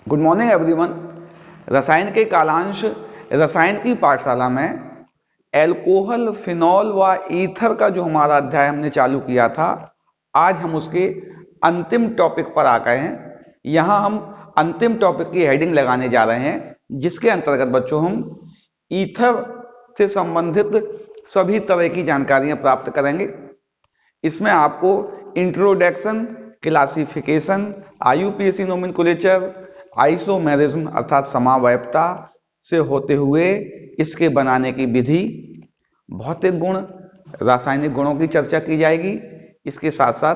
Good morning everyone. रसायन के कालांश रसायन की पाठशाला में एल्कोहल, फिनॉल व ईथर का जो हमारा अध्याय हमने चालू किया था, आज हम उसके अंतिम टॉपिक पर आ गए हैं। यहाँ हम अंतिम टॉपिक की हेडिंग लगाने जा रहे हैं, जिसके अंतर्गत बच्चों हम ईथर से संबंधित सभी तरह की जानकारियां प्राप्त करेंगे। इसमें आपको introduction, classification, IUPAC nomenclature, isomerism अर्थात समावयवता से होते हुए इसके बनाने की विधि, भौतिक गुण, रासायनिक गुणों की चर्चा की जाएगी। इसके साथ साथ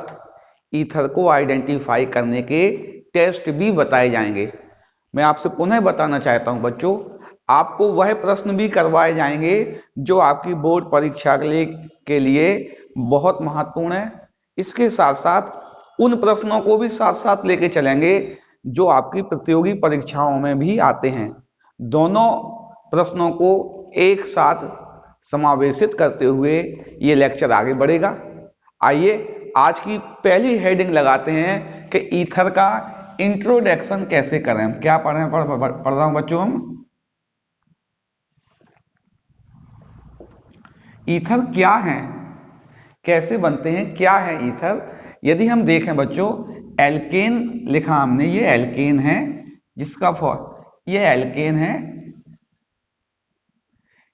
ईथर को आइडेंटिफाई करने के टेस्ट भी बताए जाएंगे। मैं आपसे पुनः बताना चाहता हूं बच्चों, आपको वह प्रश्न भी करवाए जाएंगे जो आपकी बोर्ड परीक्षा के लिए बहुत महत्वपूर्ण है। इसके साथ साथ उन प्रश्नों को भी साथ साथ लेके चलेंगे जो आपकी प्रतियोगी परीक्षाओं में भी आते हैं। दोनों प्रश्नों को एक साथ समावेशित करते हुए ये लेक्चर आगे बढ़ेगा। आइए आज की पहली हेडिंग लगाते हैं कि ईथर का इंट्रोडक्शन कैसे करें। क्या पढ़ रहा हूं बच्चों हम? ईथर क्या है, कैसे बनते हैं, क्या है ईथर? यदि हम देखें बच्चों, एल्केन लिखा हमने, ये एल्केन है, जिसका ये एल्केन है।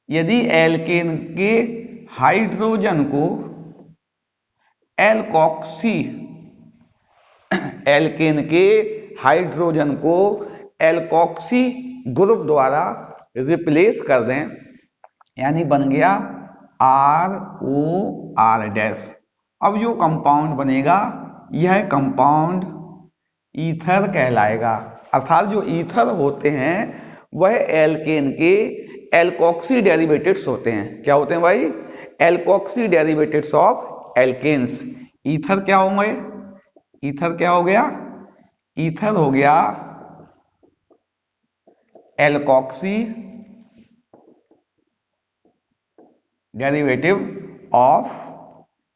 यदि एल्केन के हाइड्रोजन को एल्कोक्सी, एल्केन के हाइड्रोजन को एल्कोक्सी ग्रुप द्वारा रिप्लेस कर दें, यानी बन गया ROR-। अब जो कंपाउंड बनेगा यह कंपाउंड ईथर कहलाएगा। अर्थात जो ईथर होते हैं वह एल्केन के एल्कोक्सी डेरिवेटिव्स होते हैं। क्या होते हैं भाई? Alkoxy derivatives of alkanes. Ether क्या होंगे? ईथर क्या हो गया? ईथर हो गया एल्कोक्सी डेरिवेटिव ऑफ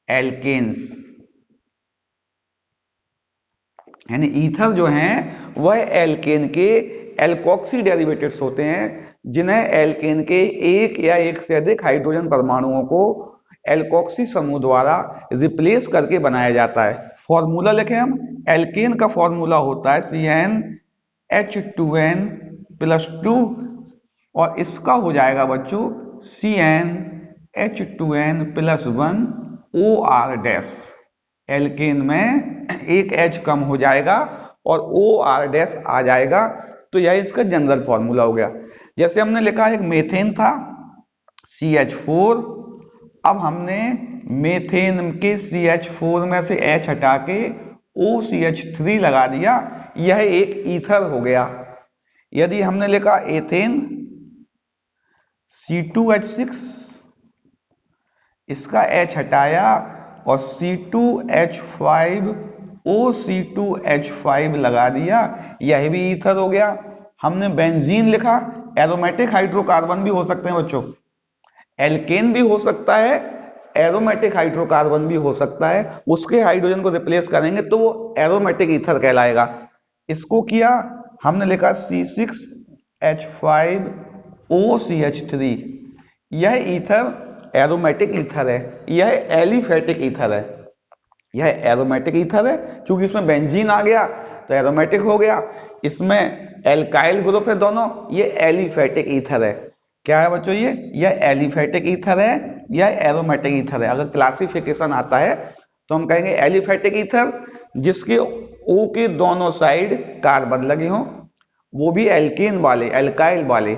एल्केन्स, यानी ईथर जो हैं वह एल्केन के एल्कोक्सी डेरिवेटिव्स होते हैं, जिन्हें एल्केन के एक या एक से अधिक हाइड्रोजन परमाणुओं को एल्कोक्सी समूह द्वारा रिप्लेस करके बनाया जाता है। फॉर्मूला लिखें हम, एल्केन का फॉर्मूला होता है CnH2n+2 और इसका हो जाएगा बच्चों CnH2n+1 OR-। एल्केन में एक H कम हो जाएगा और OR- आ जाएगा, तो यह इसका जनरल फॉर्मूला हो गया। जैसे हमने लिखा एक मेथेन था CH4, अब हमने मेथेन के CH4 में से H हटा के OCH3 लगा दिया, यह एक ईथर हो गया। यदि हमने लिखा एथेन C2H6, इसका H हटाया और C2H5OC2H5 लगा दिया, यह भी ईथर हो गया। हमने बेंजीन लिखा, एरोमेटिक हाइड्रोकार्बन भी हो सकते हैं बच्चों, एल्केन भी हो सकता है, एरोमेटिक हाइड्रोकार्बन भी हो सकता है। उसके हाइड्रोजन को रिप्लेस करेंगे तो वो एरोमेटिक ईथर कहलाएगा। इसको किया, हमने लिखा C6H5OCH3, यह ईथर एरोमेटिक ईथर है, यह एलिफेटिक ईथर है। यह एरोमेटिक ईथर है क्योंकि इसमें बेंजीन आ गया तो एरोमेटिक हो गया, इसमें एल्काइल ग्रुप है दोनों, ये एलिफेटिक ईथर है। क्या है बच्चों? यह एलिफेटिक ईथर है, यह एरोमेटिक ईथर है। अगर क्लासिफिकेशन आता है तो हम कहेंगे एलिफेटिक ईथर जिसके O के दोनों साइड कार्बन लगे हों, वो भी एल्केन वाले, एल्काइल वाले,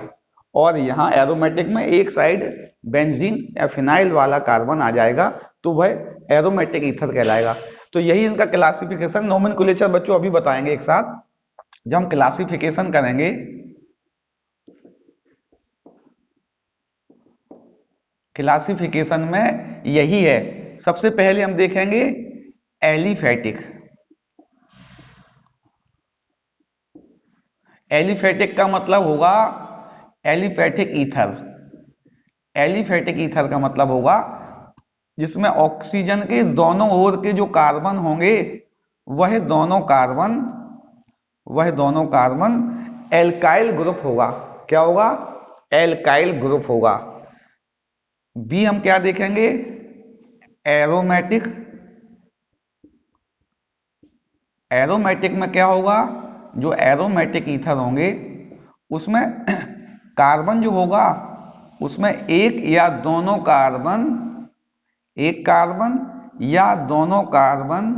और यहाँ एरोमेटिक में एक साइड बेंजीन या फिनाइल वाला कार्बन आ जाएगा, तो वह एरोमेटिक ईथर कहलाएगा। तो यही इनका क्लासिफिकेशन, नोमेनक्लेचर बच्चों अभी बताएंगे एक साथ। जब हम क्लासिफिकेशन करेंगे, क्लासिफिकेशन में यही है। सबसे पहले हम देखेंगे एलिफेटिक। एलिफेटिक का मतलब होगा एलिफेटिक ईथर। एलिफेटिक ईथर का मतलब होगा जिसमें ऑक्सीजन के दोनों ओर के जो कार्बन होंगे वह दोनों कार्बन वह दोनों कार्बन एल्काइल ग्रुप होगा। क्या होगा? एल्काइल ग्रुप होगा। बी हम क्या देखेंगे? एरोमेटिक। एरोमेटिक में क्या होगा? जो एरोमेटिक ईथर होंगे उसमें कार्बन जो होगा उसमें एक या दोनों कार्बन, एक कार्बन या दोनों कार्बन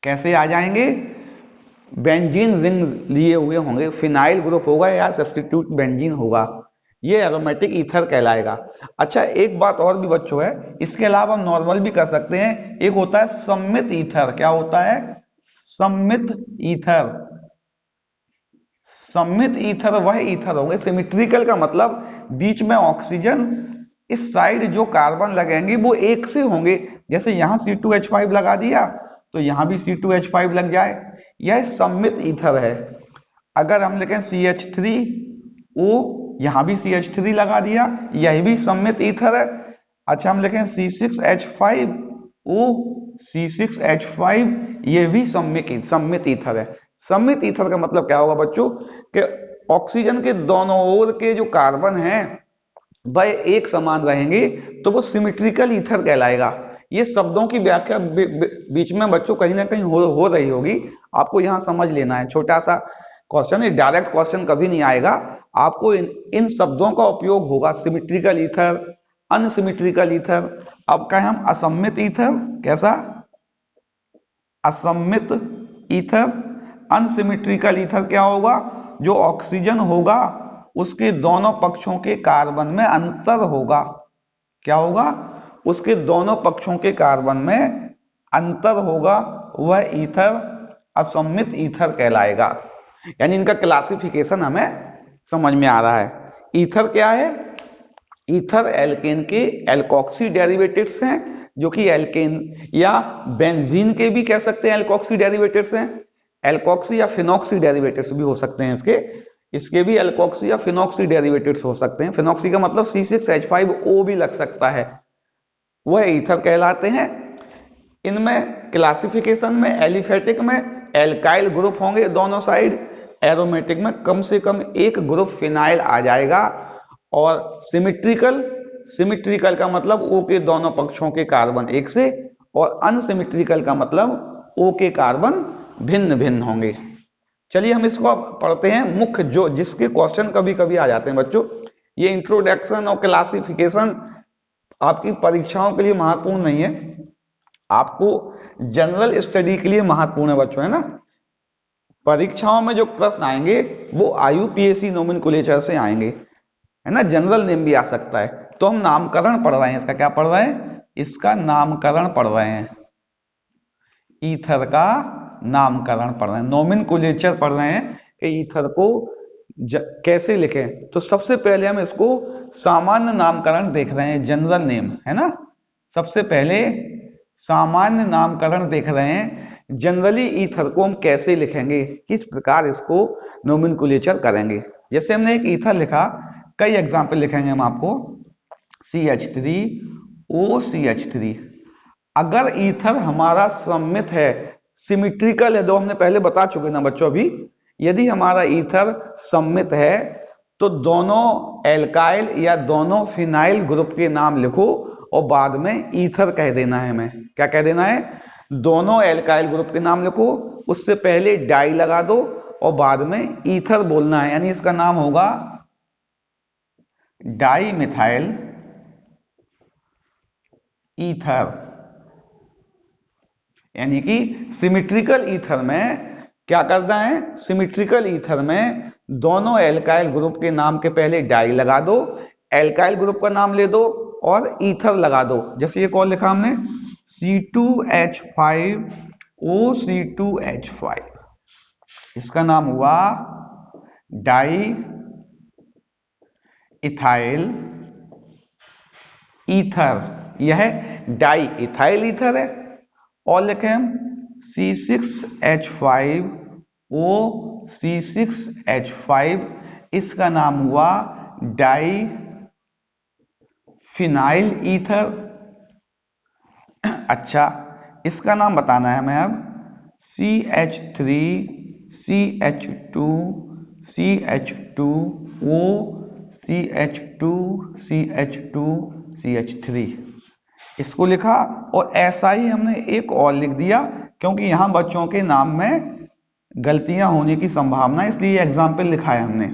कैसे आ जाएंगे? बेंजीन रिंग लिए हुए होंगे। फिनाइल ग्रुप होगा या सब्स्टिट्यूट बेंजीन होगा। ये एरोमेटिक ईथर कहलाएगा। अच्छा, एक बात और भी बच्चों है, इसके अलावा हम नॉर्मल भी कर सकते हैं। एक होता है सममित ईथर। क्या होता है? सममित ईथर। सममित ईथर वह ईथर होंगे, सिमिट्रिकल का मतलब बीच में ऑक्सीजन, इस साइड जो कार्बन लगेंगे वो एक से होंगे। जैसे यहां C2H5 लगा दिया तो यहां भी C2H5 लग जाए। यह सममित ईथर है। अगर हम लिखें CH3O, यहां भी CH3 लगा दिया, यह भी सममित ईथर है। अच्छा, हम लिखें C6H5O, C6H5, यह भी सममित ईथर है। सममित ईथर का मतलब क्या होगा बच्चों? कि ऑक्सीजन के दोनों ओर के जो कार्बन हैं वह एक समान रहेंगे, तो वो सिमिट्रिकल ईथर कहलाएगा। ये शब्दों की व्याख्या बीच में बच्चों कहीं ना कहीं हो रही होगी, आपको यहां समझ लेना है। छोटा सा क्वेश्चन, ये डायरेक्ट क्वेश्चन कभी नहीं आएगा, आपको इन शब्दों का उपयोग होगा। Symmetrical ether, unsymmetrical ether. अब कहें हम असम्मित ईथर। कैसा? असम्मित ईथर। अनसिमिट्रिकल ईथर क्या होगा? जो ऑक्सीजन होगा उसके दोनों पक्षों के कार्बन में अंतर होगा। क्या होगा? उसके दोनों पक्षों के कार्बन में अंतर होगा, वह ईथर असम्मित ईथर कहलाएगा। यानी इनका क्लासिफिकेशन हमें समझ में आ रहा है। ईथर क्या है? ईथर एल्केन के एल्कोक्सी डेरिवेटिव्स हैं, जो कि एल्केन या बेंजीन के भी कह सकते हैं एल्कोक्सी डेरिवेटिव्स हैं। एल्कोक्सी या फिनॉक्सी डेरिवेटिव्स भी हो सकते हैं इसके भी एल्कोक्सी या फिनॉक्सी डेरिवेटिव्स हो सकते हैं। फिनॉक्सी का मतलब C6H5O भी लग सकता है। वह ईथर कहलाते हैं। इनमें क्लासिफिकेशन में एलिफेटिक में एल्काइल ग्रुप होंगे दोनों साइड, एरोमेटिक में कम से कम एक ग्रुप फिनाइल आ जाएगा, और सिमिट्रिकल का मतलब O के दोनों पक्षों के कार्बन एक से, और अनसिमिट्रिकल का मतलब O के कार्बन भिन्न भिन्न होंगे। चलिए हम इसको पढ़ते हैं। मुख्य जो जिसके क्वेश्चन कभी कभी आ जाते हैं बच्चों, ये इंट्रोडक्शन और क्लासिफिकेशन आपकी परीक्षाओं के लिए महत्वपूर्ण नहीं है, आपको जनरल स्टडी के लिए महत्वपूर्ण है बच्चों, है ना। परीक्षाओं में जो प्रश्न आएंगे वो IUPAC नोमेनक्लेचर से आएंगे, है ना। जनरल नेम भी आ सकता है। तो हम नामकरण पढ़ रहे हैं। इसका क्या पढ़ रहे हैं? इसका नामकरण पढ़ रहे हैं। ईथर का नामकरण पढ़ रहे हैं, नोमेनक्लेचर पढ़ रहे हैं कि ईथर को कैसे लिखें। तो सबसे पहले हम इसको सामान्य नामकरण देख रहे हैं, जनरल नेम, है ना। सबसे पहले सामान्य नामकरण देख रहे हैं। जनरली ईथर को हम कैसे लिखेंगे, किस प्रकार इसको नोमेनक्लेचर करेंगे। जैसे हमने एक ईथर लिखा, कई एग्जाम्पल लिखेंगे हम आपको। CH3OCH3। अगर ईथर हमारा सममित है, सिमिट्रिकल है, दो हमने पहले बता चुके ना बच्चों अभी। यदि हमारा ईथर सममित है तो दोनों एल्काइल या दोनों फिनाइल ग्रुप के नाम लिखो और बाद में ईथर कह देना है। हमें क्या कह देना है? दोनों एल्काइल ग्रुप के नाम लिखो, उससे पहले डाई लगा दो और बाद में ईथर बोलना है। यानी इसका नाम होगा डाई मिथाइल ईथर। यानी कि सिमिट्रिकल ईथर में क्या करना है? सिमिट्रिकल ईथर में दोनों एल्काइल ग्रुप के नाम के पहले डाई लगा दो, एल्काइल ग्रुप का नाम ले दो और ईथर लगा दो। जैसे ये कौन लिखा हमने? C2H5OC2H5, इसका नाम हुआ डाई इथाइल ईथर। यह डाई इथाइल ईथर है। और लिखें हम C6H5OC6H5, इसका नाम हुआ डाई फिनाइल ईथर। अच्छा, इसका नाम बताना है हमें अब CH3 CH2 CH2O CH2 CH2 CH3 इसको लिखा। और ऐसा ही हमने एक और लिख दिया, क्योंकि यहां बच्चों के नाम में गलतियां होने की संभावना है, इसलिए एग्जाम्पल लिखा है हमने।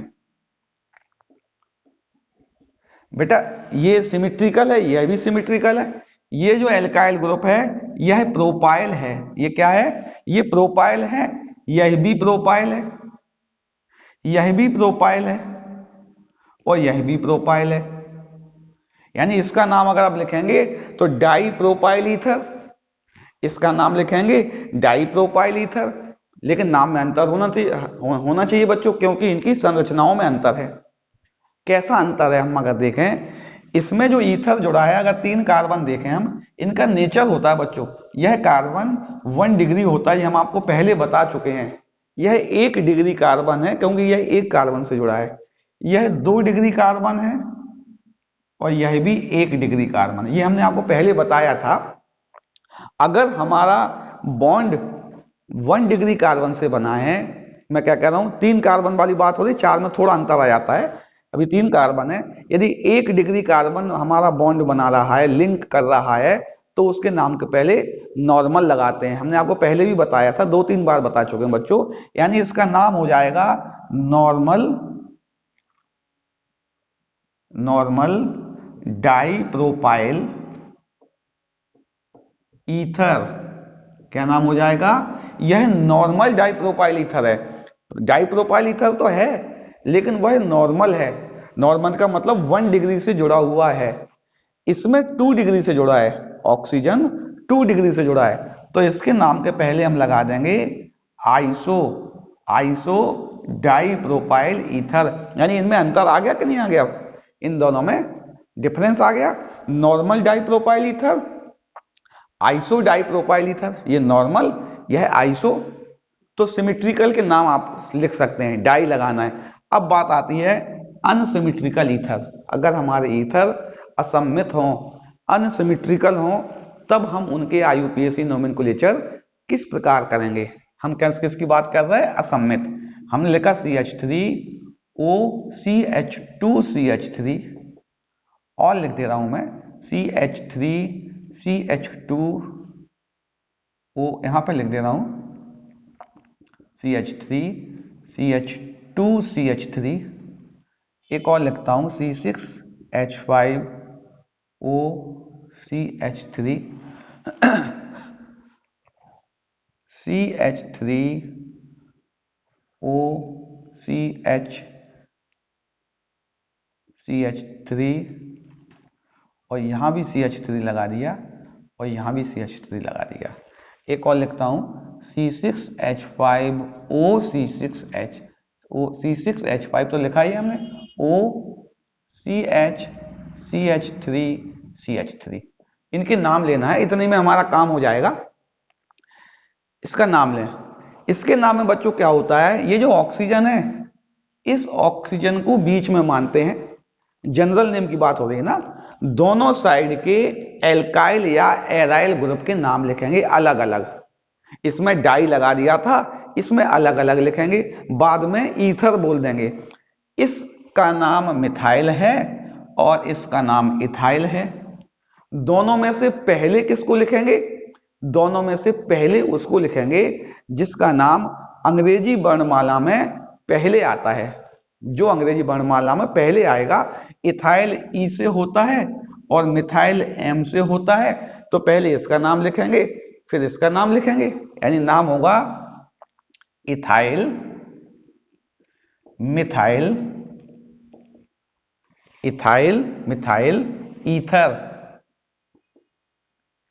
बेटा ये सिमिट्रिकल है, यह भी सिमिट्रिकल है। ये जो एल्काइल ग्रुप है यह प्रोपाइल है। ये क्या है? ये प्रोपाइल है। यह भी प्रोपाइल है, यह भी प्रोपाइल है, और यह भी प्रोपाइल है। यानी इसका नाम अगर आप लिखेंगे तो डाई प्रोपाइल ईथर, इसका नाम लिखेंगे डाई प्रोपाइल ईथर। लेकिन नाम में अंतर होना चाहिए बच्चों, क्योंकि इनकी संरचनाओं में अंतर है। कैसा अंतर है? हम अगर देखें, इसमें जो ईथर जुड़ा है, अगर 3 कार्बन देखें हम, इनका नेचर होता है बच्चों, यह कार्बन 1 डिग्री होता है। ये हम आपको पहले बता चुके हैं। यह 1 डिग्री कार्बन है, क्योंकि यह 1 कार्बन से जुड़ा है। यह 2 डिग्री कार्बन है, और यह भी 1 डिग्री कार्बन है। ये हमने आपको पहले बताया था। अगर हमारा बॉन्ड 1 डिग्री कार्बन से बना है, मैं क्या कह रहा हूं, 3 कार्बन वाली बात हो रही, 4 में थोड़ा अंतर आ जाता है, अभी 3 कार्बन है। यदि 1 डिग्री कार्बन हमारा बॉन्ड बना रहा है, लिंक कर रहा है, तो उसके नाम के पहले नॉर्मल लगाते हैं। हमने आपको पहले भी बताया था, 2-3 बार बता चुके हैं बच्चों। यानी इसका नाम हो जाएगा नॉर्मल डाइप्रोपाइल ईथर। क्या नाम हो जाएगा? यह नॉर्मल डाइप्रोपाइल ईथर है। डाइप्रोपाइल ईथर तो है, लेकिन वह नॉर्मल है। नॉर्मल का मतलब 1 डिग्री से जुड़ा हुआ है। इसमें 2 डिग्री से जुड़ा है, ऑक्सीजन 2 डिग्री से जुड़ा है। तो इसके नाम के पहले हम लगा देंगे आइसो डाइप्रोपाइल ईथर। यानी इनमें अंतर आ गया कि नहीं आ गया? इन दोनों में डिफरेंस आ गया। Normal dipropyl ether, iso dipropyl ether. ये नॉर्मल, यह आइसो। तो सिमिट्रिकल के नाम आप लिख सकते हैं, डाई लगाना है। अब बात आती है अनसिमिट्रिकल ईथर। अगर हमारे ईथर असममित हों, अनसिमिट्रिकल हों, तब हम उनके IUPAC नोमेनक्लेचर किस प्रकार करेंगे? हम किसकी बात कर रहे हैं? असममित। हमने लिखा CH3O CH2CH3, और लिख दे रहा हूं मैं CH3 CH2O, यहां पर लिख दे रहा हूं CH3 CH2CH3। एक और लिखता हूं C6H5O CH3 CH3O CH3, और यहां भी CH3 लगा दिया, और यहां भी CH3 लगा दिया। एक और लिखता हूं C6H5O C6H5 तो लिखा ही हमने, O CH3 CH3। इनके नाम लेना है, इतने में हमारा काम हो जाएगा। इसका नाम लें। इसके नाम में बच्चों क्या होता है, ये जो ऑक्सीजन है, इस ऑक्सीजन को बीच में मानते हैं। जनरल नेम की बात हो रही है ना। दोनों साइड के एल्काइल या एराइल ग्रुप के नाम लिखेंगे अलग अलग। इसमें डाई लगा दिया था, इसमें अलग अलग लिखेंगे, बाद में ईथर बोल देंगे। इसका नाम मिथाइल है और इसका नाम इथाइल है। दोनों में से पहले किसको लिखेंगे? दोनों में से पहले उसको लिखेंगे जिसका नाम अंग्रेजी वर्णमाला में पहले आता है। जो अंग्रेजी वर्णमाला में पहले आएगा, इथाइल ई से होता है और मिथाइल एम से होता है। तो पहले इसका नाम लिखेंगे, फिर इसका नाम लिखेंगे, यानी नाम होगा ethyl, methyl, ethyl, methyl, ether.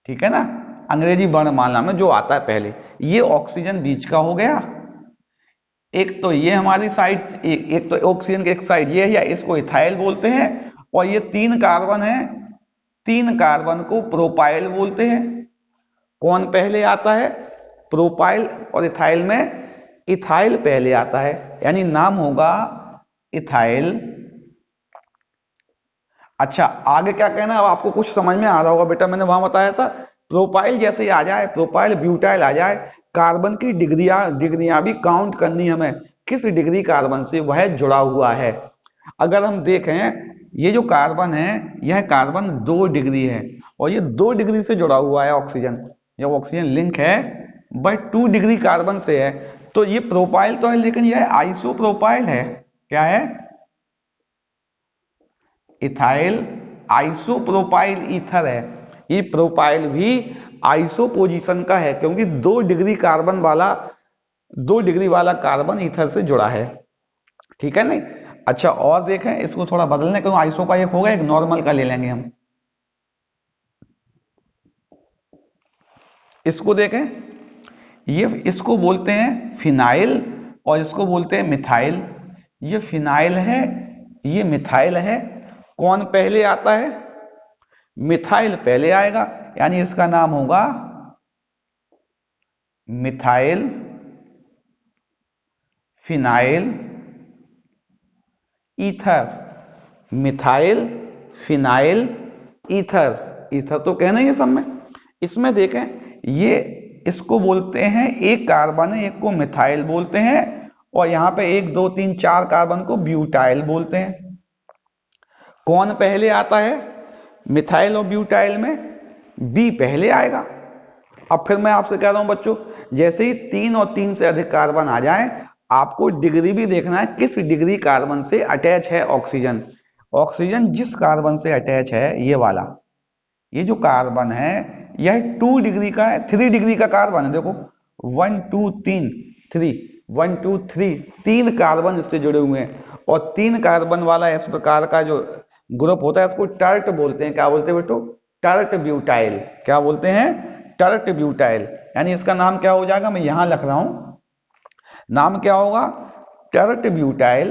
ठीक है ना? अंग्रेजी वर्णमाला में जो आता है पहले। ये ऑक्सीजन बीच का हो गया। एक तो ये हमारी साइड, एक तो ऑक्सीजन की एक साइड ये है, या इसको इथाइल बोलते हैं। और ये 3 कार्बन है, 3 कार्बन को प्रोपाइल बोलते हैं। कौन पहले आता है? प्रोपाइल, और इथाइल में इथाइल पहले आता है, यानी नाम होगा इथाइल। अच्छा, आगे क्या कहना है? अब आपको कुछ समझ में आ रहा होगा बेटा, मैंने वहां बताया था प्रोपाइल जैसे ही आ जाए, प्रोपाइल ब्यूटाइल आ जाए, कार्बन की डिग्रियां भी काउंट करनी हमें, किस डिग्री कार्बन से वह जुड़ा हुआ है। अगर हम देखें ये जो कार्बन है, यह कार्बन 2 डिग्री है और ये 2 डिग्री से जुड़ा हुआ है ऑक्सीजन, जब ऑक्सीजन लिंक है बट 2 डिग्री कार्बन से है, तो ये प्रोपाइल तो है लेकिन यह आइसो प्रोपाइल है। क्या है? इथाइल आइसोप्रोपाइल ईथर है। ये प्रोपाइल भी आइसो पोजीशन का है क्योंकि 2 डिग्री कार्बन वाला 2 डिग्री वाला कार्बन ईथर से जुड़ा है। ठीक है नहीं? अच्छा और देखें, इसको थोड़ा बदलने क्यों, आइसो का एक होगा, एक नॉर्मल का ले लेंगे हम। इसको देखें, ये इसको बोलते हैं फिनाइल और इसको बोलते हैं मिथाइल। ये फिनाइल है, ये मिथाइल है। कौन पहले आता है? मिथाइल पहले आएगा, यानी इसका नाम होगा methyl phenyl ether. Methyl phenyl ether, ether तो कहना ही है सब में। इसमें देखें, ये इसको बोलते हैं, एक कार्बन है, एक को मिथाइल बोलते हैं और यहां पे 1 2 3 4 कार्बन को ब्यूटाइल बोलते हैं। कौन पहले आता है? मिथाइल और ब्यूटाइल में बी पहले आएगा। अब फिर मैं आपसे कह रहा हूं बच्चों, जैसे ही 3 और 3 से अधिक कार्बन आ जाए, आपको डिग्री भी देखना है, किस डिग्री कार्बन से अटैच है ऑक्सीजन। ऑक्सीजन जिस कार्बन से अटैच है, ये वाला, ये जो कार्बन है यह 2 डिग्री का है, 3 डिग्री का कार्बन है। देखो 1 2 3 3 1 2 3 3 कार्बन इससे जुड़े हुए हैं और 3 कार्बन वाला इस प्रकार का जो ग्रुप होता है इसको टर्ट बोलते हैं। क्या बोलते हैं बेटो? Tert butyl. क्या बोलते हैं? Tert butyl. यानी इसका नाम क्या हो जाएगा, मैं यहां लिख रहा हूं, नाम क्या होगा? Tert butyl.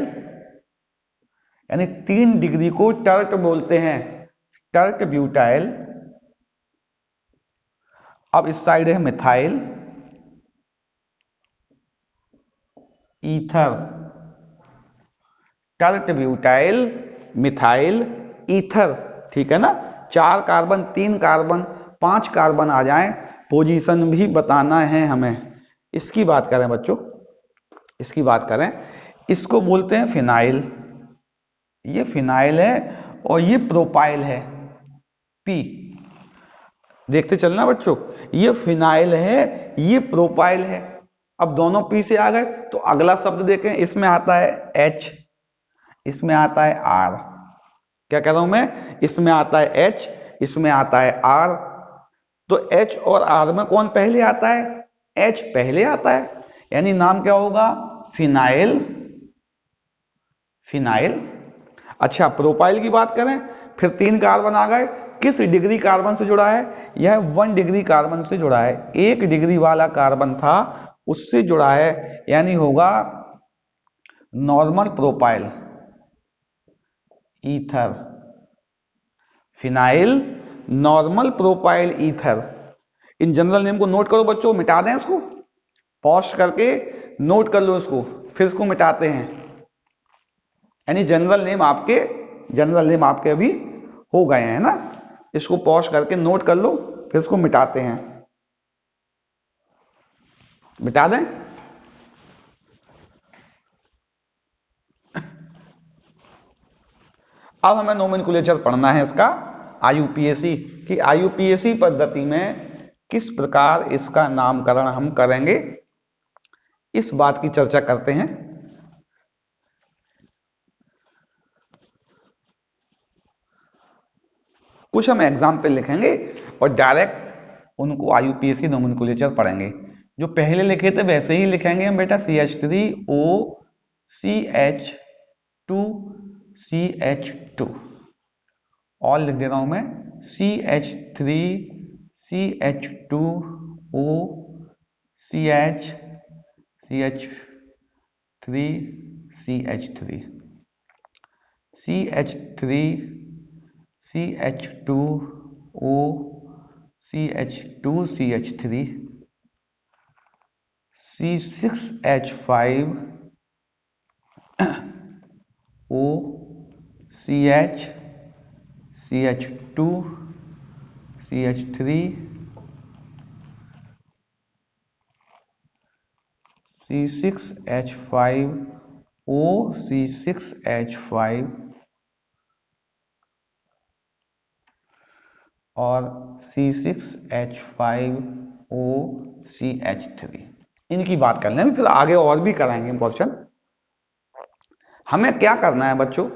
यानी 3 डिग्री को टर्ट बोलते हैं, टर्ट ब्यूटाइल। अब इस साइड है methyl ether, tert butyl methyl ether. ठीक है ना? 4 कार्बन 3 कार्बन 5 कार्बन आ जाएं, पोजीशन भी बताना है हमें। इसकी बात करें बच्चों, इसकी बात करें, इसको बोलते हैं फिनाइल। ये फिनाइल है और ये प्रोपाइल है, पी। देखते चलना बच्चों, ये फिनाइल है, ये प्रोपाइल है। अब दोनों पी से आ गए तो अगला शब्द देखें, इसमें आता है एच, इसमें आता है आर। क्या कह रहा हूं मैं? इसमें आता है एच, इसमें आता है आर। तो एच और आर में कौन पहले आता है? एच पहले आता है, यानी नाम क्या होगा? Phenyl, phenyl. अच्छा प्रोपाइल की बात करें, फिर 3 कार्बन आ गए, किस डिग्री कार्बन से जुड़ा है? यह 1 डिग्री कार्बन से जुड़ा है, 1 डिग्री वाला कार्बन था उससे जुड़ा है, यानी होगा normal propyl ether. Phenyl normal propyl ether. In general name को नोट करो बच्चों, मिटा दें इसको, पॉज करके नोट कर लो इसको, फिर इसको मिटाते हैं। यानी जनरल नेम आपके अभी हो गए हैं ना, इसको पॉज करके नोट कर लो, फिर इसको मिटाते हैं। मिटा दें? अब हमें नोमेनक्लेचर पढ़ना है इसका, आईयूपीएसी की, आईयूपीएसी पद्धति में किस प्रकार इसका नामकरण हम करेंगे, इस बात की चर्चा करते हैं। कुछ हम एग्जाम्पल लिखेंगे और डायरेक्ट उनको आईयूपीएसी नोमेनक्लेचर पढ़ेंगे। जो पहले लिखे थे वैसे ही लिखेंगे हम बेटा, CH3O CH2 CH2, और लिख दे रहा हूं मैं CH3 CH2O CH CH3 CH3 CH3 CH2O CH2 CH3 C6H5 O CH CH2 CH3 C6H5O C6H5 और C6H5O CH3, इनकी बात कर लें, फिर आगे और भी कराएंगे क्वेश्चन। हमें क्या करना है बच्चों,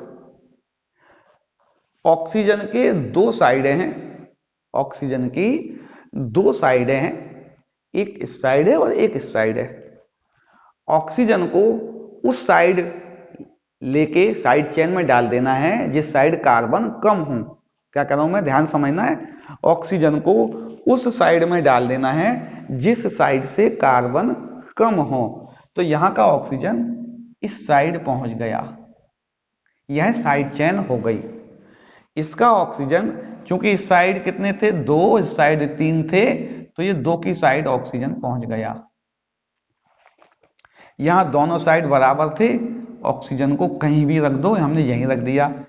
ऑक्सीजन के दो साइडें हैं, ऑक्सीजन की दो साइडें हैं, एक इस साइड है और एक इस साइड है। ऑक्सीजन को उस साइड लेके साइड चेन में डाल देना है जिस साइड कार्बन कम हो। क्या कर रहा हूं मैं, ध्यान समझना है। ऑक्सीजन को उस साइड में डाल देना है जिस साइड से कार्बन कम हो। तो यहां का ऑक्सीजन इस साइड पहुंच गया, यह साइड चेन हो गई। इसका ऑक्सीजन, क्योंकि इस साइड कितने थे, दो, इस साइड तीन थे, तो ये दो की साइड ऑक्सीजन पहुंच गया। यहां दोनों साइड बराबर थे, ऑक्सीजन को कहीं भी रख दो, हमने यहीं रख दिया।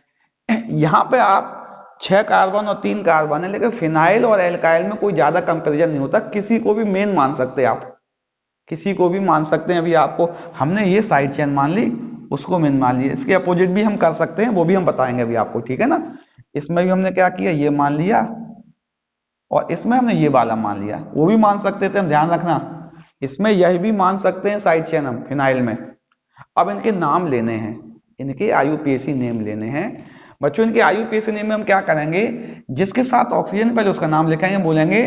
यहां पे आप 6 कार्बन और 3 कार्बन है, लेकिन फिनाइल और एल्काइल में कोई ज्यादा कंपैरिजन नहीं होता। किसी को भी मेन मान सकते हैं आप, किसी को भी मान सकते हैं। अभी आपको हमने ये साइड चेन मान ली, उसको मेन मान लिया। इसके अपोजिट भी हम कर सकते हैं, वो भी हम बताएंगे अभी आपको, ठीक है ना। इसमें भी हमने क्या किया, ये मान लिया, और इसमें हमने ये वाला मान लिया। वो भी मान सकते थे हम, ध्यान रखना, इसमें यह भी मान सकते हैं साइड चेन हम फिनाइल में। अब इनके नाम लेने हैं, इनके IUPAC नेम लेने हैं बच्चों। इनके IUPAC नेम में हम क्या करेंगे, जिसके साथ ऑक्सीजन पहले उसका नाम लिखेंगे, बोलेंगे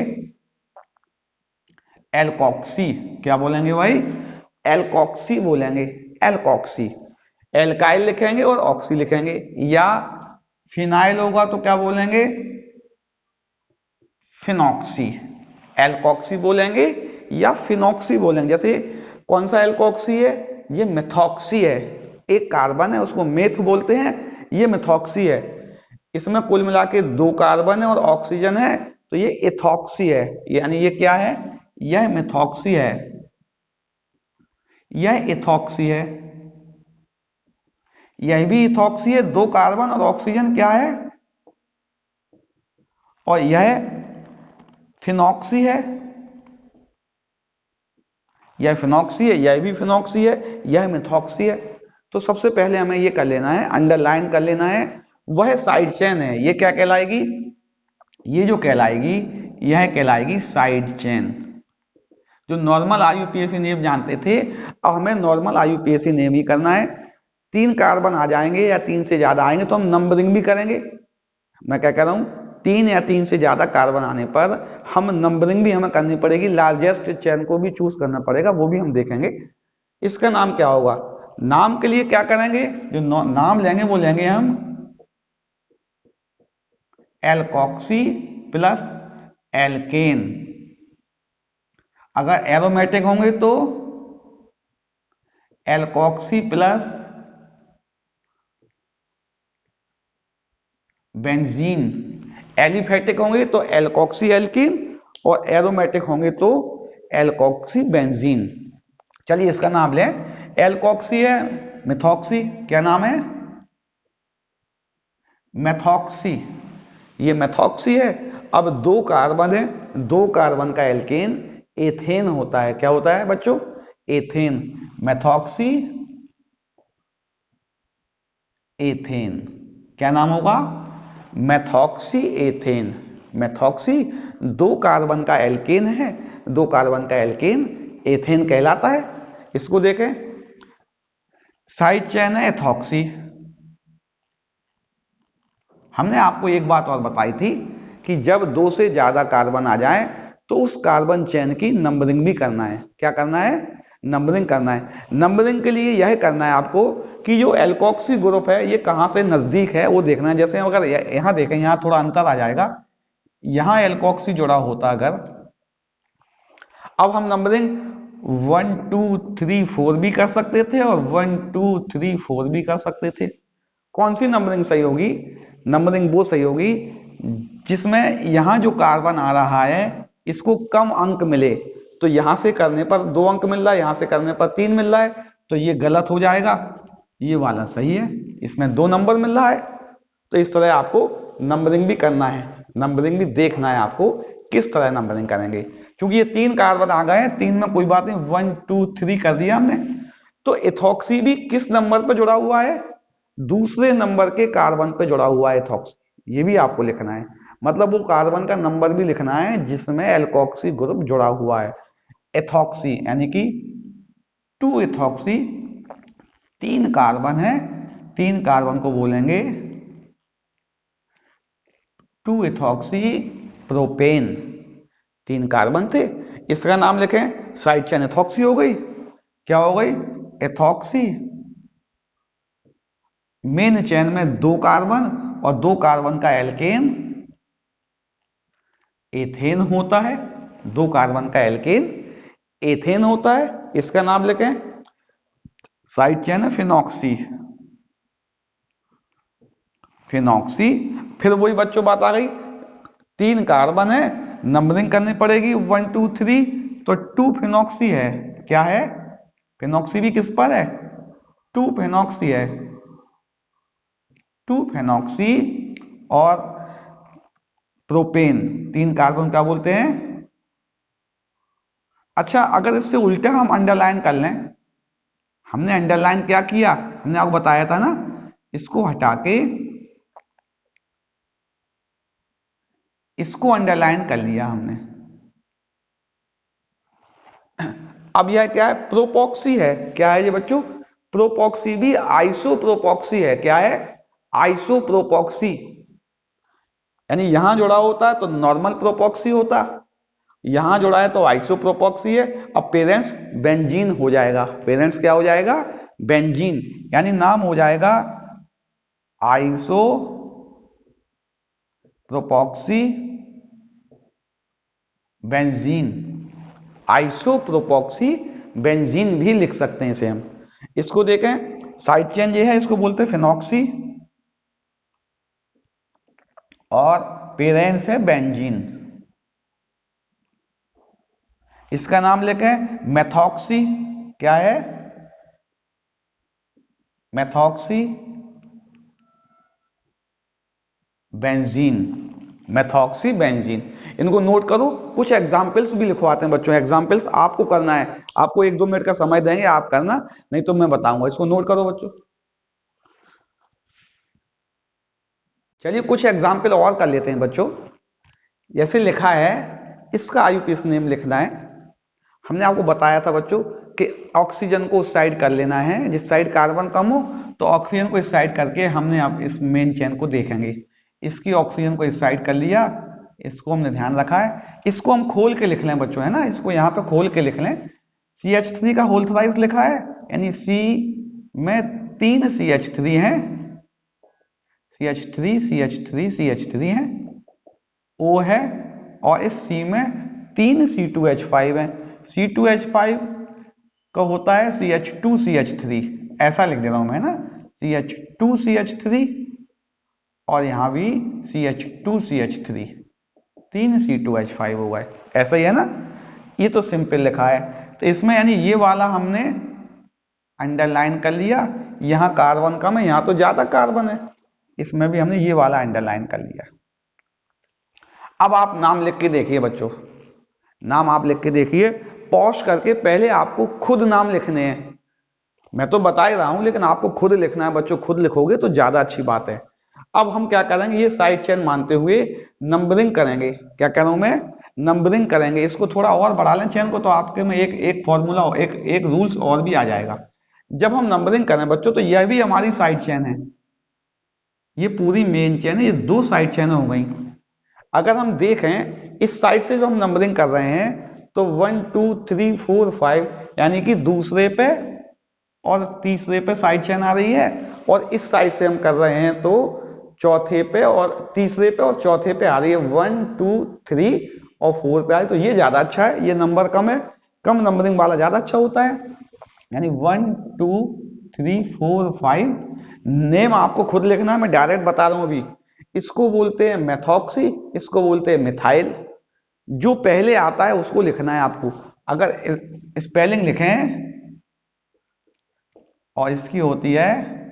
एल्कोक्सी। क्या बोलेंगे भाई, एल्कोक्सी बोलेंगे, एल्कोक्सी। एल्काइल लिखेंगे और ऑक्सी लिखेंगे। या फिनाइल होगा तो क्या बोलेंगे, फिनॉक्सी। एल्कोक्सी बोलेंगे या फिनॉक्सी बोलेंगे। जैसे कौन सा एल्कोक्सी है, ये मिथॉक्सी है। एक कार्बन है उसको मेथ बोलते हैं, ये मिथॉक्सी है। इसमें कुल मिला के 2 कार्बन है और ऑक्सीजन है, तो ये इथॉक्सी है। यानी ये क्या है, यह मिथॉक्सी है, यह इथॉक्सी है, यह भी इथॉक्सी है। 2 कार्बन और ऑक्सीजन क्या है, और यह फिनॉक्सी है, यह फिनॉक्सी है, यह भी फिनॉक्सी है, यह मिथॉक्सी है। तो सबसे पहले हमें यह कर लेना है, अंडरलाइन कर लेना है, वह साइड चेन है। ये क्या कहलाएगी, ये जो कहलाएगी, यह कहलाएगी साइड चेन। जो नॉर्मल IUPAC नेम जानते थे, अब हमें नॉर्मल IUPAC नेम ही करना है। 3 कार्बन आ जाएंगे या 3 से ज्यादा आएंगे तो हम नंबरिंग भी करेंगे। मैं क्या कह रहा हूं, 3 या 3 से ज्यादा कार्बन आने पर हम नंबरिंग भी हमें करनी पड़ेगी, लार्जेस्ट चेन को भी चूज करना पड़ेगा, वो भी हम देखेंगे। इसका नाम क्या होगा, नाम के लिए क्या करेंगे, जो नाम लेंगे वो लेंगे हम एल्कोक्सी प्लस एल्केन। अगर एरोमेटिक होंगे तो एल्कोक्सी प्लस बेंजीन। एलिफेटिक होंगे तो एल्कोक्सी एल्कीन, और एरोमेटिक होंगे तो एल्कोक्सी बेंजीन। चलिए इसका नाम लें, एल्कोक्सी है मिथॉक्सी, क्या नाम है, मेथॉक्सी, ये मेथॉक्सी है। अब 2 कार्बन है, 2 कार्बन का एल्केन एथेन होता है। क्या होता है बच्चों, एथेन। मेथॉक्सी एथेन, क्या नाम होगा, मेथॉक्सी एथेन। मेथॉक्सी 2 कार्बन का एल्केन है, 2 कार्बन का एल्केन एथेन कहलाता है। इसको देखें, साइड चेन है एथॉक्सी। हमने आपको एक बात और बताई थी कि जब 2 से ज्यादा कार्बन आ जाए तो उस कार्बन चेन की नंबरिंग भी करना है। क्या करना है, नंबरिंग करना है। नंबरिंग के लिए यह करना है आपको कि जो एल्कोक्सी ग्रुप है ये कहां से नजदीक है वो देखना है। जैसे अगर यहां देखें, यहां थोड़ा अंतर आ जाएगा, यहां एल्कोक्सी जुड़ा होता अगर, अब हम नंबरिंग 1 2 3 4 भी कर सकते थे और 1 2 3 4 भी कर सकते थे। कौन सी नंबरिंग सही होगी, नंबरिंग वो सही होगी जिसमें यहां जो कार्बन आ रहा है इसको कम अंक मिले। तो यहां से करने पर 2 अंक मिल रहा है, यहां से करने पर 3 मिल रहा है, तो ये गलत हो जाएगा, ये वाला सही है, इसमें 2 नंबर मिल रहा है। तो इस तरह आपको नंबरिंग भी करना है, नंबरिंग भी देखना है आपको किस तरह नंबरिंग करेंगे, क्योंकि ये 3 कार्बन आ गए हैं, 3 में कोई बात नहीं, 1 2 3 कर दिया हमने। तो इथॉक्सी भी किस नंबर पे जुड़ा हुआ है, दूसरे नंबर के कार्बन पे जुड़ा हुआ है इथॉक्सी, ये भी आपको लिखना है। मतलब वो कार्बन का नंबर भी लिखना है जिसमें एल्कोक्सी ग्रुप जुड़ा हुआ है। एथॉक्सी यानी कि 2 इथॉक्सी, 3 कार्बन है, 3 कार्बन को बोलेंगे 2 इथॉक्सी प्रोपेन। 3 कार्बन थे, इसका नाम लिखें, साइड चेन एथॉक्सी हो गई। क्या हो गई, एथॉक्सी। मेन चेन में 2 कार्बन और 2 कार्बन का एल्केन एथेन होता है, 2 कार्बन का एल्केन एथेन होता है, इसका नाम लिखें, साइड चेन है फिनॉक्सी। फिनॉक्सी। फिर वही बच्चों बात आ गई, 3 कार्बन है, नंबरिंग करनी पड़ेगी 1 2 3, तो 2 फिनॉक्सी है। क्या है, फिनॉक्सी भी किस पर है, 2 फिनॉक्सी है, 2 फिनॉक्सी। और प्रोपेन, 3 कार्बन क्या बोलते हैं। अच्छा, अगर इससे उल्टा हम अंडरलाइन कर लें, हमने अंडरलाइन क्या किया, हमने आपको बताया था ना, इसको हटा के इसको अंडरलाइन कर लिया हमने। अब यह क्या है, प्रोपॉक्सी है। क्या है ये बच्चों, प्रोपॉक्सी भी आइसोप्रोपॉक्सी है। क्या है, आइसोप्रोपॉक्सी। यानी यहां जुड़ा होता है तो नॉर्मल प्रोपॉक्सी होता, यहां जुड़ा है तो आइसोप्रोपॉक्सी है। अब पेरेंट्स बेंजीन हो जाएगा, पेरेंट्स क्या हो जाएगा, बेंजीन, यानी नाम हो जाएगा आइसो प्रोपॉक्सी बेंजीन। आइसोप्रोपॉक्सी बेंजीन भी लिख सकते हैं इसे हम। इसको देखें, साइड चेन ये है, इसको बोलते हैं फिनॉक्सी, और पेरेंट्स है बेंजीन। इसका नाम लिखें मेथॉक्सी। क्या है, मेथॉक्सी बेंजीन, मेथॉक्सी बेंजीन। इनको नोट करो, कुछ एग्जाम्पल्स भी लिखवाते हैं बच्चों, एग्जाम्पल्स आपको करना है, आपको 1 2 मिनट का समय देंगे, आप करना, नहीं तो मैं बताऊंगा। इसको नोट करो बच्चों। चलिए कुछ एग्जाम्पल और कर लेते हैं बच्चों। जैसे लिखा है, इसका आईयूपीएसी नेम लिखना है। हमने आपको बताया था बच्चों कि ऑक्सीजन को उस साइड कर लेना है जिस साइड कार्बन कम हो, तो ऑक्सीजन को इस साइड करके हमने अब इस मेन चेन को देखेंगे। इसकी ऑक्सीजन को इस साइड कर लिया, इसको हमने ध्यान रखा है। इसको हम खोल के लिख लें बच्चों, है ना, इसको यहाँ पे खोल के लिख लें। CH3 का होल थ्राइस लिखा है, यानी C में 3 CH3 हैं, CH3 CH3 CH3 हैं, O है, और इस C में 3 C2H5 हैं। C2H5 का होता है CH2CH3, ऐसा लिख दे रहा हूं मैं ना, CH2CH3, और यहां भी CH2CH3, 3 C2H5 हो गए, ऐसा ही है ना। ये तो सिंपल लिखा है, तो इसमें यानी ये वाला हमने अंडरलाइन कर लिया। यहां कार्बन कम है, यहां तो ज्यादा कार्बन है, इसमें भी हमने ये वाला अंडरलाइन कर लिया। अब आप नाम लिख के देखिए बच्चों, नाम आप लिख के देखिए, पॉज करके पहले आपको खुद नाम लिखने हैं। मैं तो बता ही रहा हूं, लेकिन आपको खुद लिखना है बच्चों, खुद लिखोगे तो ज्यादा अच्छी बात है। अब हम क्या करेंगे, ये साइड चेन मानते हुए नंबरिंग करेंगे। क्या कह रहा हूं मैं, नंबरिंग करेंगे। इसको थोड़ा और बढ़ा लें चेन को, तो आपके में एक फॉर्मूला, एक रूल्स और भी आ जाएगा। जब हम नंबरिंग करें बच्चों, तो यह भी हमारी साइड चेन है, ये पूरी मेन चेन है, ये 2 साइड चेन हो गई। अगर हम देखें इस साइड से जो हम नंबरिंग कर रहे हैं, तो 1 2 3 4 5, यानी कि दूसरे पे और तीसरे पे साइड चेन आ रही है, और इस साइड से हम कर रहे हैं तो चौथे पे और तीसरे पे और चौथे पे आ रही है, 1 2 3 और 4 पे आ रही है। तो ये ज्यादा अच्छा है, ये नंबर कम है, कम नंबरिंग वाला ज्यादा अच्छा होता है। यानी 1 2 3 4 5। नेम आपको खुद लिखना है, मैं डायरेक्ट बता रहा हूं अभी। इसको बोलते हैं मेथॉक्सी, इसको बोलते हैं मिथाइल। जो पहले आता है उसको लिखना है आपको। अगर स्पेलिंग लिखें, और इसकी होती है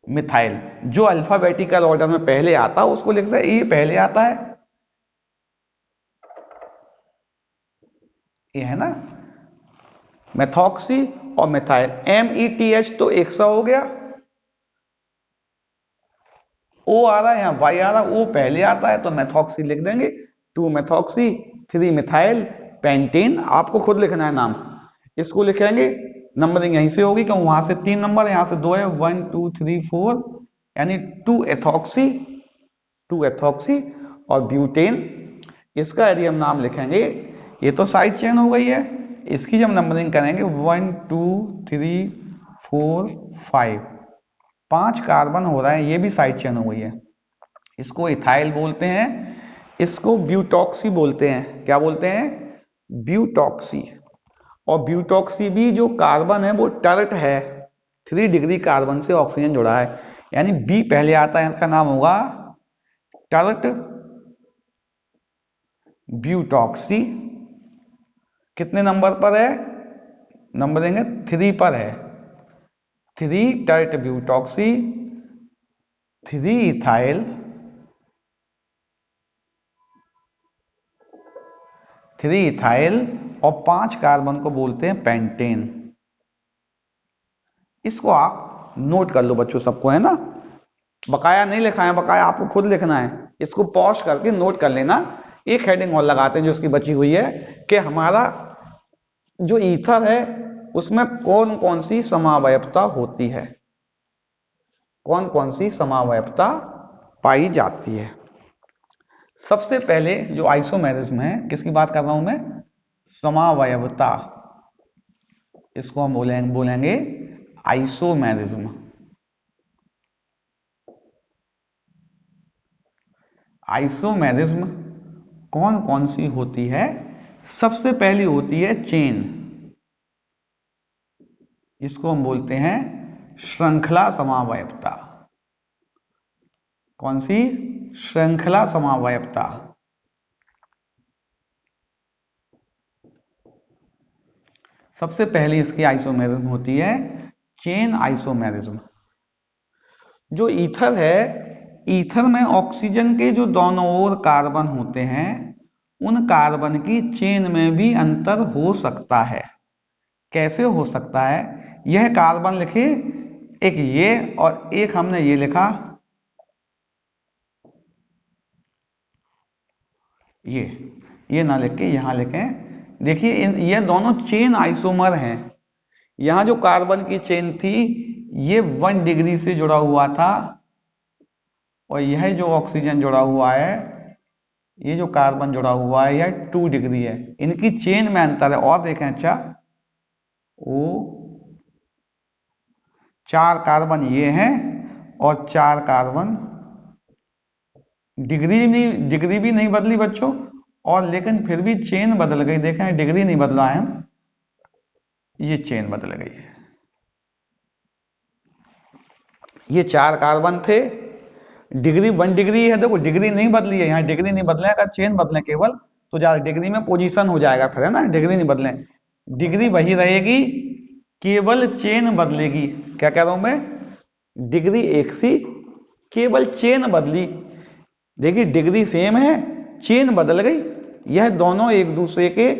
मिथाइल, जो अल्फाबेटिकल ऑर्डर में पहले आता है उसको लिखते हैं, ये पहले आता है, ये है ना मेथॉक्सी और मिथाइल, METH तो 100 हो गया, O आ रहा है यहाँ, Y आ रहा है, O पहले आता है तो मेथॉक्सी लिख देंगे, 2 मेथॉक्सी 3 मिथाइल पेंटेन, आपको खुद लिखना है नाम, इसको लिखेंगे, नंबरिंग यहीं से होगी क्योंकि वहां से 3 नंबर, यहां से 2 है, 1 2 3 4, यानी 2 एथॉक्सी और ब्यूटेन। इसका यदि हम नाम लिखेंगे, ये तो साइड चेन हो गई है, इसकी जब नंबरिंग करेंगे 1 2 3 4 5, 5 कार्बन हो रहा है, ये भी साइड चेन हो गई है, इसको इथाइल बोलते हैं, इसको ब्यूटॉक्सी बोलते हैं। क्या बोलते हैं? ब्यूटॉक्सी। और ब्यूटॉक्सी भी जो कार्बन है वो टर्ट है, 3 डिग्री कार्बन से ऑक्सीजन जुड़ा है, यानी बी पहले आता है, इसका नाम होगा टर्ट ब्यूटॉक्सी। कितने नंबर पर है? नंबरिंग 3 पर है, 3 टर्ट ब्यूटॉक्सी, 3 इथाइल, 3 इथाइल और 5 कार्बन को बोलते हैं पेंटेन। इसको आप नोट कर लो बच्चों, सबको, है ना, बकाया नहीं लिखा है, बकाया आपको खुद लिखना है, इसको पॉज करके नोट कर लेना। एक हेडिंग और लगाते हैं जो इसकी बची हुई है कि हमारा जो ईथर है उसमें कौन कौन सी समावयवता होती है, कौन कौन सी समावयवता पाई जाती है। सबसे पहले जो आइसोमेरिज्म है, किसकी बात कर रहा हूं मैं? समावयवता, इसको हम बोलेंगे आइसोमेरिज्म। आइसोमेरिज्म कौन कौन सी होती है? सबसे पहली होती है चेन, इसको हम बोलते हैं श्रृंखला समावयवता। कौन सी? श्रृंखला समावयवता। सबसे पहली इसकी आइसोमेरिज्म होती है चेन आइसोमेरिज्म। जो ईथर है, ईथर में ऑक्सीजन के जो दोनों ओर कार्बन होते हैं, उन कार्बन की चेन में भी अंतर हो सकता है। कैसे हो सकता है? यह कार्बन लिखे, एक ये और एक हमने ये लिखा, ये ना लिख के यहां लिखें। देखिए ये दोनों चेन आइसोमर हैं। यहां जो कार्बन की चेन थी ये 1 डिग्री से जुड़ा हुआ था, और यह जो ऑक्सीजन जुड़ा हुआ है, ये जो कार्बन जुड़ा हुआ है, यह 2 डिग्री है। इनकी चेन में अंतर है। और देखें, अच्छा, ओ 4 कार्बन ये हैं और 4 कार्बन, डिग्री भी नहीं बदली बच्चों, और लेकिन फिर भी चेन बदल गई। देखें, डिग्री नहीं बदला है, ये चेन बदल गई है। ये 4 कार्बन थे, डिग्री 1 डिग्री है, देखो डिग्री नहीं बदली है, यहाँ डिग्री नहीं बदले, अगर चेन बदले केवल तो ज्यादा डिग्री में पोजीशन हो जाएगा फिर, है ना, डिग्री नहीं बदले, डिग्री वही रहेगी, केवल चेन बदलेगी। क्या कह रहा हूं मैं? डिग्री एक सी, केवल चेन बदली। देखिए डिग्री सेम है, चेन बदल गई। यह दोनों एक दूसरे के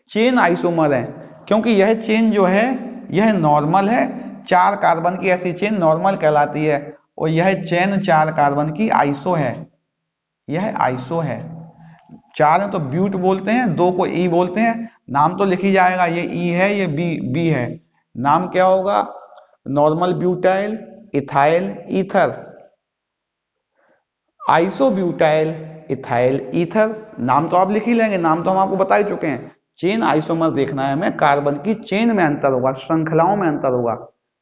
चेन आइसोमर हैं, क्योंकि यह चेन जो है यह नॉर्मल है, 4 कार्बन की ऐसी चेन नॉर्मल कहलाती है, और यह चेन 4 कार्बन की आइसो है, यह आइसो है। 4 है तो ब्यूट बोलते हैं, 2 को ई बोलते हैं। नाम तो लिख ही जाएगा, ये ई है, ये बी है। नाम क्या होगा? Normal butyl, ethyl, ether, isobutyl, ethyl, ether. नाम तो आप लिख ही लेंगे, नाम तो हम आपको बता ही चुके हैं। चेन आइसोमर देखना है हमें, कार्बन की चेन में अंतर होगा, श्रृंखलाओं में अंतर होगा,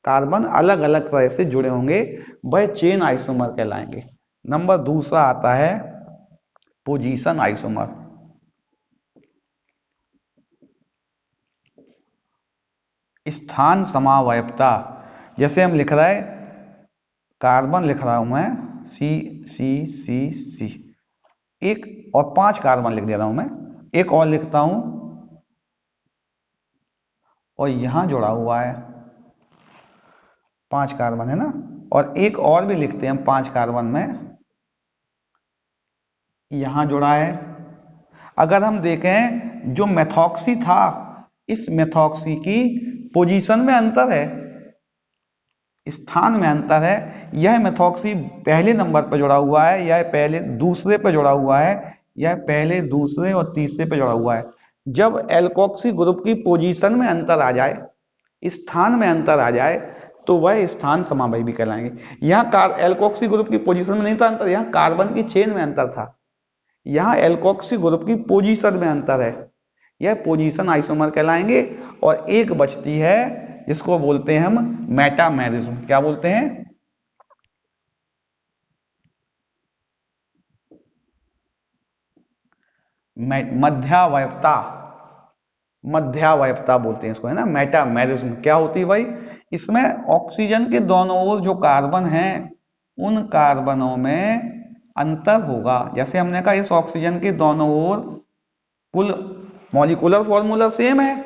कार्बन अलग अलग तरह से जुड़े होंगे, वह चेन आइसोमर कहलाएंगे। नंबर दूसरा आता है पोजीशन आइसोमर। स्थान समावयवता, जैसे हम लिख रहे हैं, कार्बन लिख रहा हूं मैं, सी सी सी सी, एक और 5 कार्बन लिख दे रहा हूं मैं, एक और लिखता हूं, और यहां जुड़ा हुआ है 5 कार्बन, है ना, और एक और भी लिखते हैं 5 कार्बन में, यहां जुड़ा है। अगर हम देखें जो मेथॉक्सी था इस मेथॉक्सी की पोजीशन में अंतर है, स्थान में अंतर है। यह मेथॉक्सी पहले नंबर पर जुड़ा हुआ है, यह पहले दूसरे पर जुड़ा हुआ है, यह पहले दूसरे और तीसरे पर जुड़ा हुआ है। जब एल्कोक्सी ग्रुप की पोजीशन में अंतर आ जाए, स्थान में अंतर आ जाए, तो वह स्थान समावयवी कहलाएंगे। यहाँ एल्कोक्सी ग्रुप की पोजीशन में नहीं था अंतर, यहाँ कार्बन की चेन में अंतर था। यहाँ एल्कोक्सी ग्रुप की पोजीशन में अंतर है, यह पोजीशन आइसोमर कहलाएंगे। और एक बचती है जिसको बोलते हैं हम मेटामेरिज्म। क्या बोलते हैं? मध्यावयवता, मध्यावयवता बोलते हैं इसको, है ना, मेटामेरिज्म। क्या होती है भाई? इसमें ऑक्सीजन के दोनों ओर जो कार्बन हैं उन कार्बनों में अंतर होगा। जैसे हमने कहा इस ऑक्सीजन के दोनों ओर कुल मॉलिक्यूलर फॉर्मूला सेम है,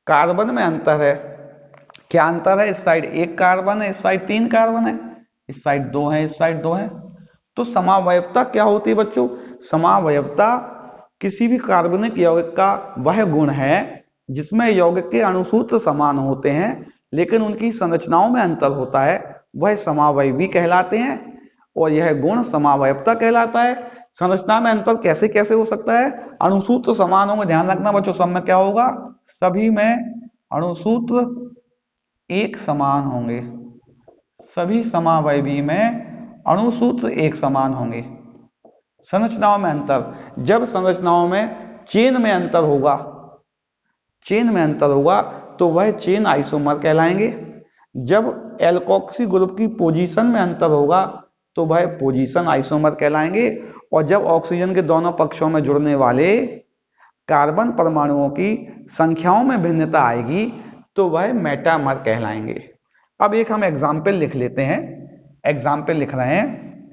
कार्बन में अंतर है। क्या अंतर है? इस साइड एक कार्बन है, इस साइड 3 कार्बन है, इस साइड 2 है, इस साइड 2 है। तो समावयवता क्या होती है बच्चों? समावयवता किसी भी कार्बनिक यौगिक का वह गुण है जिसमें यौगिक के अणुसूत्र समान होते हैं लेकिन उनकी संरचनाओं में अंतर होता है, वह समावयवी कहलाते हैं और यह गुण समावयवता कहलाता है। संरचना में अंतर कैसे कैसे हो सकता है? अणुसूत्र समान होंगे, ध्यान रखना बच्चों, सब में क्या होगा? सभी में अणुसूत्र एक समान होंगे, सभी समावयवी में अणुसूत्र एक समान होंगे। संरचनाओं में अंतर, जब संरचनाओं में चेन में अंतर होगा, चेन में अंतर होगा तो वह चेन आइसोमर कहलाएंगे। जब एल्कोक्सी ग्रुप की पोजीशन में अंतर होगा तो वह पोजीशन आइसोमर कहलाएंगे। और जब ऑक्सीजन के दोनों पक्षों में जुड़ने वाले कार्बन परमाणुओं की संख्याओं में भिन्नता आएगी तो वह मेटामर कहलाएंगे। अब एक हम एग्जाम्पल लिख लेते हैं, एग्जाम्पल लिख रहे हैं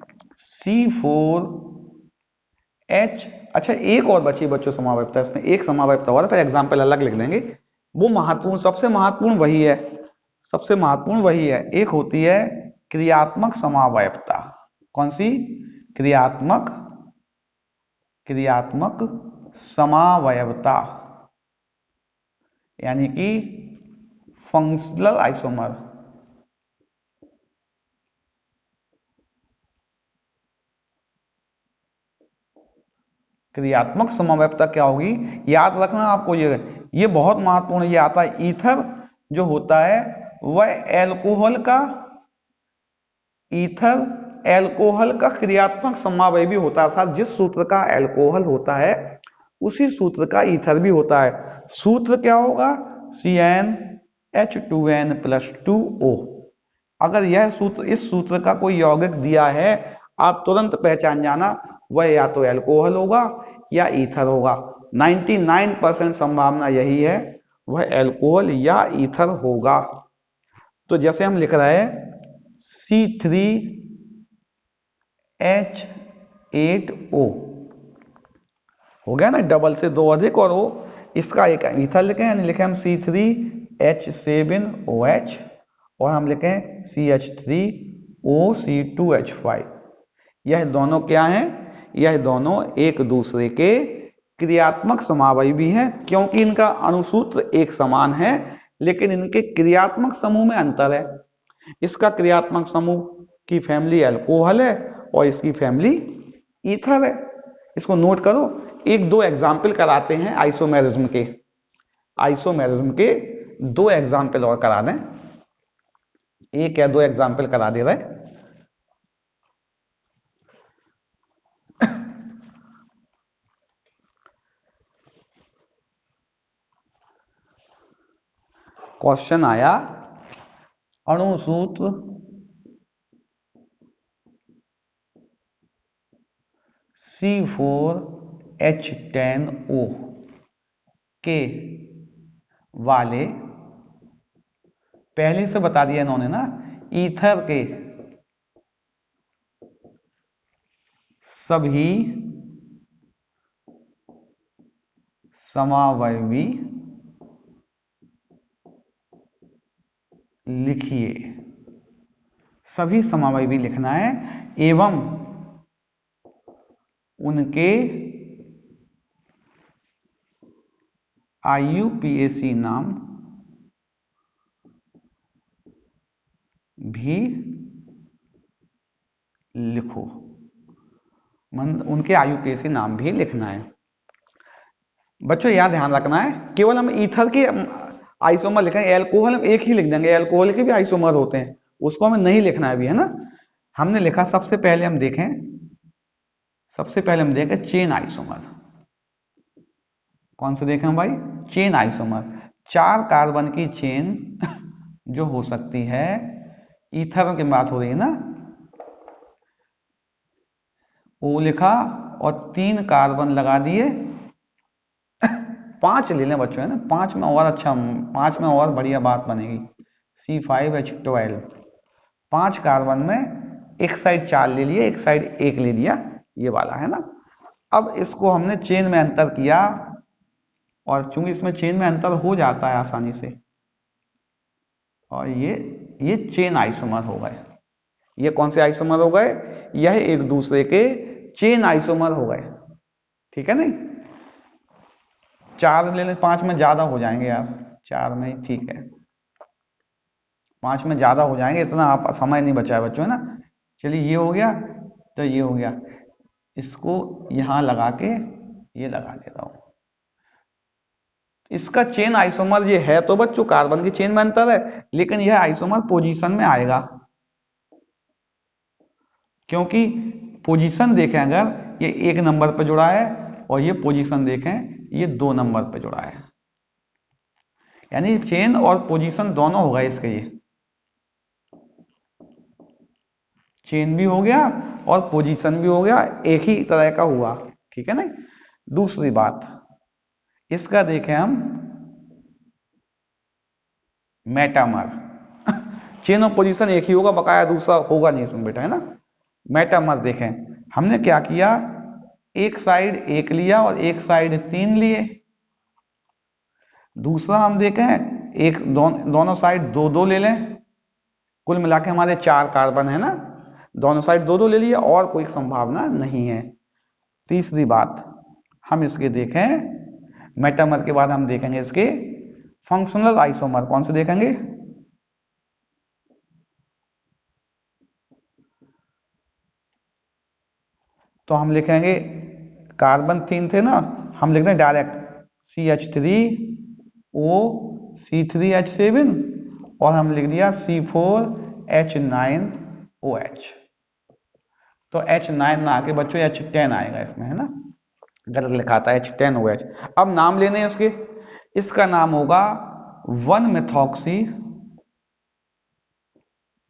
C4H। अच्छा, एक और बची बच्चों समावयवता, इसमें एक समावयवता और, फिर एग्जाम्पल अलग लिख लेंगे। वो महत्वपूर्ण, सबसे महत्वपूर्ण वही है, सबसे महत्वपूर्ण वही है। एक होती है क्रियात्मक समावयवता। कौन सी? क्रियात्मक, क्रियात्मक समावयवता, यानी कि फंक्शनल आइसोमर। क्रियात्मक समावयवता क्या होगी? याद रखना आपको, ये बहुत महत्वपूर्ण, ये आता है ईथर जो होता है वह एल्कोहल का, ईथर एल्कोहल का क्रियात्मक समावयवी होता था। जिस सूत्र का एल्कोहल होता है उसी सूत्र का ईथर भी होता है। सूत्र क्या होगा? CnH2n+2O। अगर यह सूत्र, इस सूत्र का कोई यौगिक दिया है, आप तुरंत पहचान जाना वह या तो एल्कोहल होगा या ईथर होगा। 99% संभावना यही है, वह एल्कोहल या ईथर होगा। तो जैसे हम लिख रहे हैं C3H8O, हो गया ना, डबल से 2 अधिक और O, इसका एक ईथर लिखें, यानी लिखें हम C3H7OH और हम लिखें CH3OC2H5। यह दोनों क्या हैं? यह दोनों एक दूसरे के क्रियात्मक समावयवी हैं क्योंकि इनका अणुसूत्र एक समान है लेकिन इनके क्रियात्मक समूह में अंतर है। इसका क्रियात्मक समूह की फैमिली अल्कोहल है और इसकी फैमिली ईथर है। इसको नोट करो। एक दो एग्जाम्पल कराते हैं आइसोमेरिज्म के, आइसोमेरिज्म के 2 एग्जाम्पल और करा दें, एक या 2 एग्जाम्पल करा दे रहे। क्वेश्चन आया अणुसूत्र C4H10O के वाले, पहले से बता दिया इन्होंने ना, ईथर के सभी समावयवी लिखिए, सभी समावयवी लिखना है एवं उनके IUPAC नाम भी लिखो। उनके IUPAC नाम भी लिखना है। बच्चों यहां ध्यान रखना है, केवल हम ईथर के आइसोमर लिखेंगे, एल्कोहल हम एक ही लिख देंगे, एल्कोहल के भी आइसोमर होते हैं, उसको हमें नहीं लिखना है अभी, है ना। हमने लिखा, सबसे पहले हम देखें चेन आइसोमर। कौन से देखें भाई? Chain isomer. 4 कार्बन की चेन जो हो सकती है, ईथर की बात हो रही है ना, वो लिखा और 3 कार्बन लगा दिए। 5 ले लें बच्चों, है ना, 5 में और अच्छा, 5 में और बढ़िया बात बनेगी। C5H12, 5 कार्बन में एक साइड 4 ले लिए, एक साइड 1 ले लिया, ये वाला है ना। अब इसको हमने चेन में अंतर किया, और चूंकि इसमें चेन में अंतर हो जाता है आसानी से, और ये चेन आइसोमर हो गए। ये कौन से आइसोमर हो गए? यह एक दूसरे के चेन आइसोमर हो गए, ठीक है नहीं। 4 ले लें, 5 में ज्यादा हो जाएंगे यार, 4 में ठीक है, 5 में ज्यादा हो जाएंगे, इतना आप समय नहीं बचा है बच्चों, है ना। चलिए ये हो गया, तो ये हो गया, इसको यहां लगा के ये लगा देता हूं। इसका चेन आइसोमर ये है, तो बच्चों कार्बन की चेन में अंतर है, लेकिन यह आइसोमर पोजीशन में आएगा, क्योंकि पोजीशन देखें अगर, ये 1 नंबर पर जुड़ा है, और ये पोजीशन देखें ये 2 नंबर पर जुड़ा है, यानी चेन और पोजीशन दोनों हो गए इसके। ये चेन भी हो गया और पोजीशन भी हो गया, एक ही तरह का हुआ, ठीक है ना। दूसरी बात, इसका देखें हम मेटामर। चेन और पोजीशन एक ही होगा, बकाया दूसरा होगा नहीं इसमें बेटा, है ना। मेटामर देखें, हमने क्या किया, एक साइड 1 लिया और एक साइड 3 लिए। दूसरा हम देखें, एक दोनों साइड 2-2 ले लें, कुल मिला के हमारे 4 कार्बन है ना, दोनों साइड 2-2 ले लिए, और कोई संभावना नहीं है। तीसरी बात, हम इसके देखें मेटामर के बाद हम देखेंगे इसके फंक्शनल आइसोमर। कौन से देखेंगे? तो हम लिखेंगे, कार्बन 3 थे ना, हम लिख दें डायरेक्ट CH3O C3H7, और हम लिख दिया C4H9OH। तो H9 ना आके बच्चों H10 आएगा इसमें, है ना, गलत लिखा था H10OH। अब नाम लेने हैं इसके, इसका नाम होगा 1-मेथॉक्सी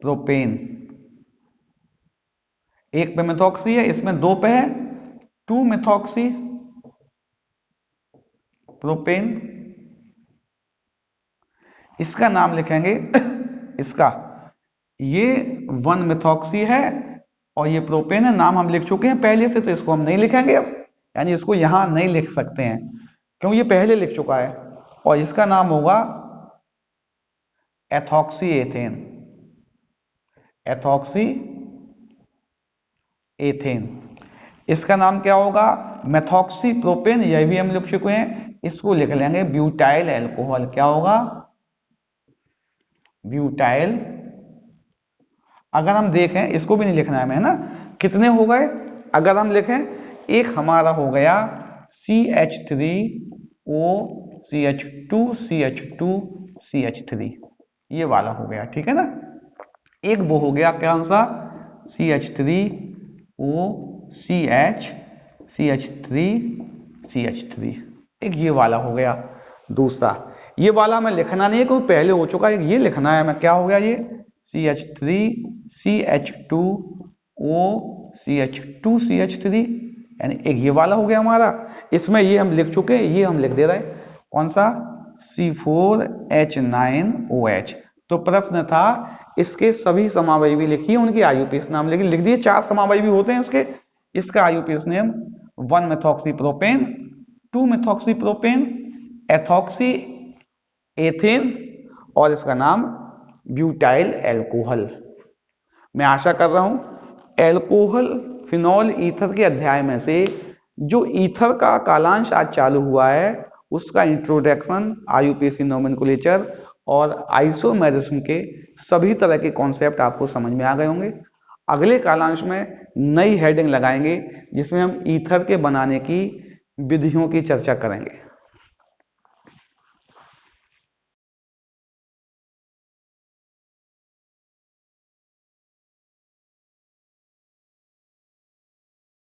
प्रोपेन। एक पे मेथॉक्सी है, इसमें 2 पे है 2-मेथॉक्सी प्रोपेन। इसका नाम लिखेंगे इसका, ये 1-मेथॉक्सी है और ये प्रोपेन है, नाम हम लिख चुके हैं पहले से, तो इसको हम नहीं लिखेंगे अब, यानी इसको यहां नहीं लिख सकते हैं क्योंकि ये पहले लिख चुका है। और इसका नाम होगा एथॉक्सी एथेन, एथॉक्सी एथेन। इसका नाम क्या होगा? मेथॉक्सी प्रोपेन, यह भी हम लिख चुके हैं, इसको लिख लेंगे ब्यूटाइल एल्कोहल। क्या होगा? ब्यूटाइल। अगर हम देखें, इसको भी नहीं लिखना है हमें, है ना। कितने हो गए अगर हम लिखें? एक हमारा हो गया CH3O CH2 CH2 CH3, ये वाला हो गया, ठीक है ना। एक वो हो गया क्या सा CH3O CH CH3 CH3, एक ये वाला हो गया। दूसरा ये वाला हमें लिखना नहीं है क्योंकि पहले हो चुका है, ये लिखना है हमें। क्या हो गया ये? CH3 CH2O CH2 CH3, यानी एक ये वाला हो गया हमारा। इसमें ये हम लिख चुके हैं, ये हम लिख दे रहे हैं। कौन सा? C4H9OH। तो प्रश्न था इसके सभी समावयवी लिखिए, उनकी IUPAC नाम लिख दिए। 4 समावयवी होते हैं इसके। इसका IUPAC नेम 1-मेथॉक्सीप्रोपेन, 2-मेथॉक्सीप्रोपेन, एथॉक्सी एथेन, और इसका नाम ब्यूटाइल एल्कोहल। मैं आशा कर रहा हूं एल्कोहल फिनॉल ईथर के अध्याय में से जो ईथर का कालांश आज चालू हुआ है उसका इंट्रोडक्शन, आईयूपीएसी नोमेनक्लेचर और आइसोमेरिज्म के सभी तरह के कॉन्सेप्ट आपको समझ में आ गए होंगे। अगले कालांश में नई हेडिंग लगाएंगे जिसमें हम ईथर के बनाने की विधियों की चर्चा करेंगे।